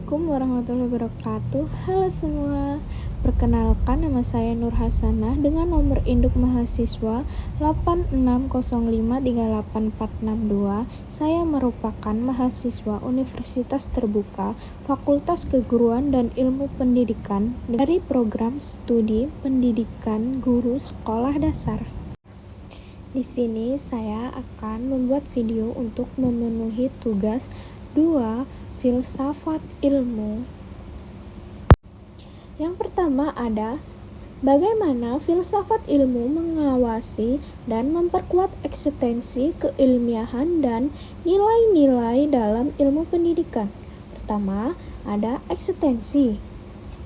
Assalamualaikum warahmatullahi wabarakatuh. Halo semua. Perkenalkan, nama saya Nur Hasanah dengan nomor induk mahasiswa 8605386462. Saya merupakan mahasiswa Universitas Terbuka Fakultas Keguruan dan Ilmu Pendidikan dari program studi Pendidikan Guru Sekolah Dasar. Di sini saya akan membuat video untuk memenuhi tugas 2 filsafat ilmu. Yang pertama ada bagaimana filsafat ilmu mengawasi dan memperkuat eksistensi keilmiahan dan nilai-nilai dalam ilmu pendidikan. Pertama, ada eksistensi.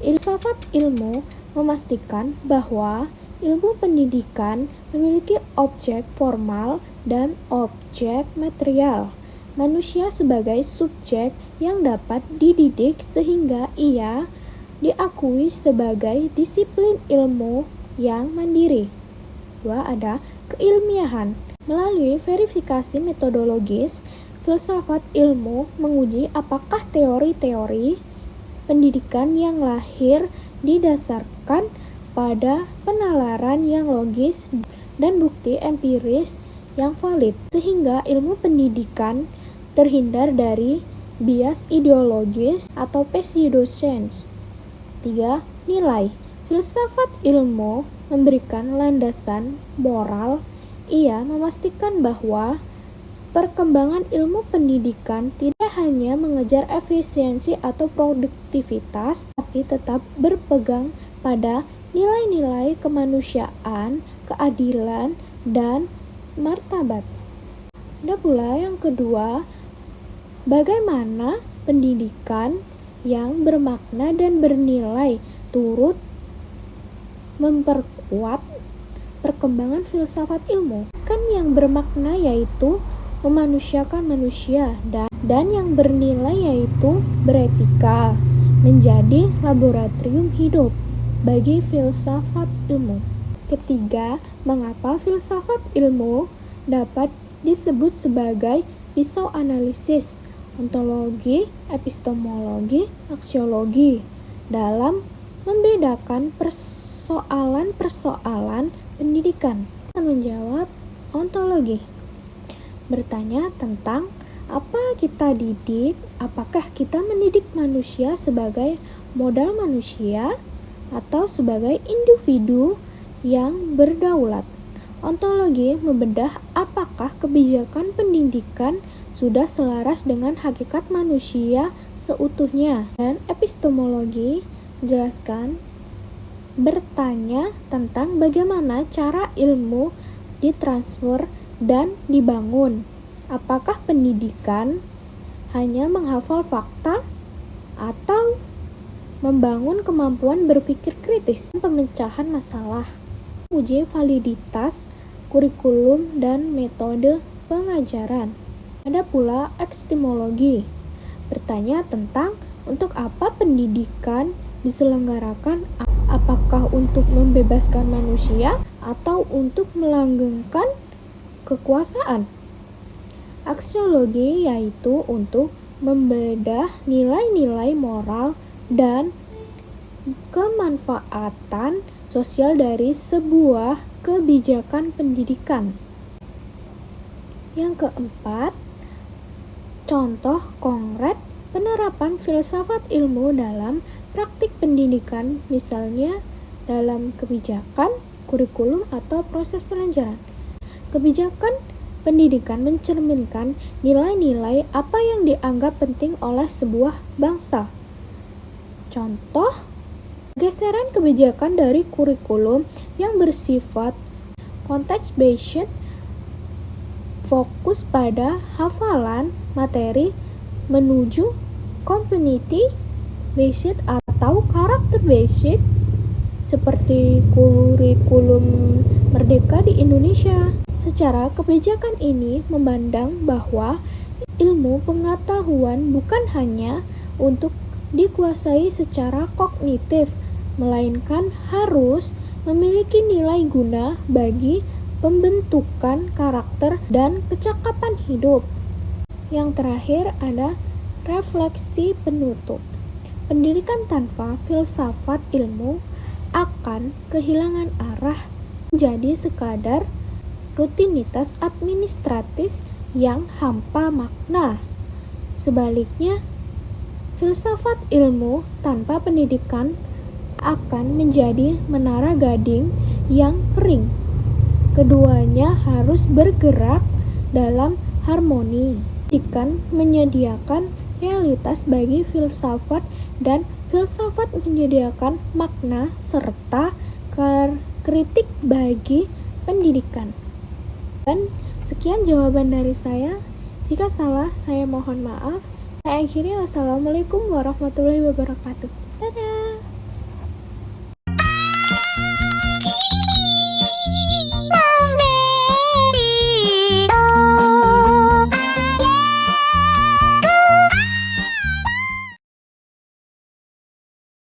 Filsafat ilmu memastikan bahwa ilmu pendidikan memiliki objek formal dan objek material. Manusia sebagai subjek yang dapat dididik sehingga ia diakui sebagai disiplin ilmu yang mandiri. 2. Ada keilmiahan. Melalui verifikasi metodologis, filsafat ilmu menguji apakah teori-teori pendidikan yang lahir didasarkan pada penalaran yang logis dan bukti empiris yang valid, sehingga ilmu pendidikan terhindar dari bias ideologis atau pseudoscience. 3. Nilai. Filsafat ilmu memberikan landasan moral. Ia memastikan bahwa perkembangan ilmu pendidikan tidak hanya mengejar efisiensi atau produktivitas, tapi tetap berpegang pada nilai-nilai kemanusiaan, keadilan, dan martabat. Ada pula yang kedua, bagaimana pendidikan yang bermakna dan bernilai turut memperkuat perkembangan filsafat ilmu. Kan yang bermakna yaitu memanusiakan manusia dan yang bernilai yaitu beretika, menjadi laboratorium hidup bagi filsafat ilmu. Ketiga, mengapa filsafat ilmu dapat disebut sebagai pisau analisis, ontologi, epistemologi, aksiologi dalam membedakan persoalan-persoalan pendidikan. Menjawab ontologi. Bertanya tentang apa kita didik, apakah kita mendidik manusia sebagai modal manusia atau sebagai individu yang berdaulat. Ontologi membedah apakah kebijakan pendidikan sudah selaras dengan hakikat manusia seutuhnya. Dan epistemologi menjelaskan bertanya tentang bagaimana cara ilmu ditransfer dan dibangun. Apakah pendidikan hanya menghafal fakta atau membangun kemampuan berpikir kritis, pemecahan masalah, uji validitas kurikulum dan metode pengajaran. Ada pula epistemologi, bertanya tentang untuk apa pendidikan diselenggarakan, apakah untuk membebaskan manusia atau untuk melanggengkan kekuasaan. Aksiologi yaitu untuk membedah nilai-nilai moral dan kemanfaatan sosial dari sebuah kebijakan pendidikan. Yang keempat, contoh konkret penerapan filsafat ilmu dalam praktik pendidikan, misalnya dalam kebijakan, kurikulum, atau proses pelajaran. Kebijakan pendidikan mencerminkan nilai-nilai apa yang dianggap penting oleh sebuah bangsa. Contoh, geseran kebijakan dari kurikulum yang bersifat context-based, fokus pada hafalan materi, menuju community-based atau character-based, seperti kurikulum Merdeka di Indonesia. Secara kebijakan ini memandang bahwa ilmu pengetahuan bukan hanya untuk dikuasai secara kognitif, melainkan harus memiliki nilai guna bagi pembentukan karakter dan kecakapan hidup. Yang terakhir ada refleksi penutup. Pendidikan tanpa filsafat ilmu akan kehilangan arah, menjadi sekadar rutinitas administratif yang hampa makna. Sebaliknya, filsafat ilmu tanpa pendidikan akan menjadi menara gading yang kering. Keduanya harus bergerak dalam harmoni. Pendidikan menyediakan realitas bagi filsafat dan filsafat menyediakan makna serta kritik bagi pendidikan. Dan sekian jawaban dari saya. Jika salah, saya mohon maaf. Saya akhiri. Wassalamualaikum warahmatullahi wabarakatuh. Dadah.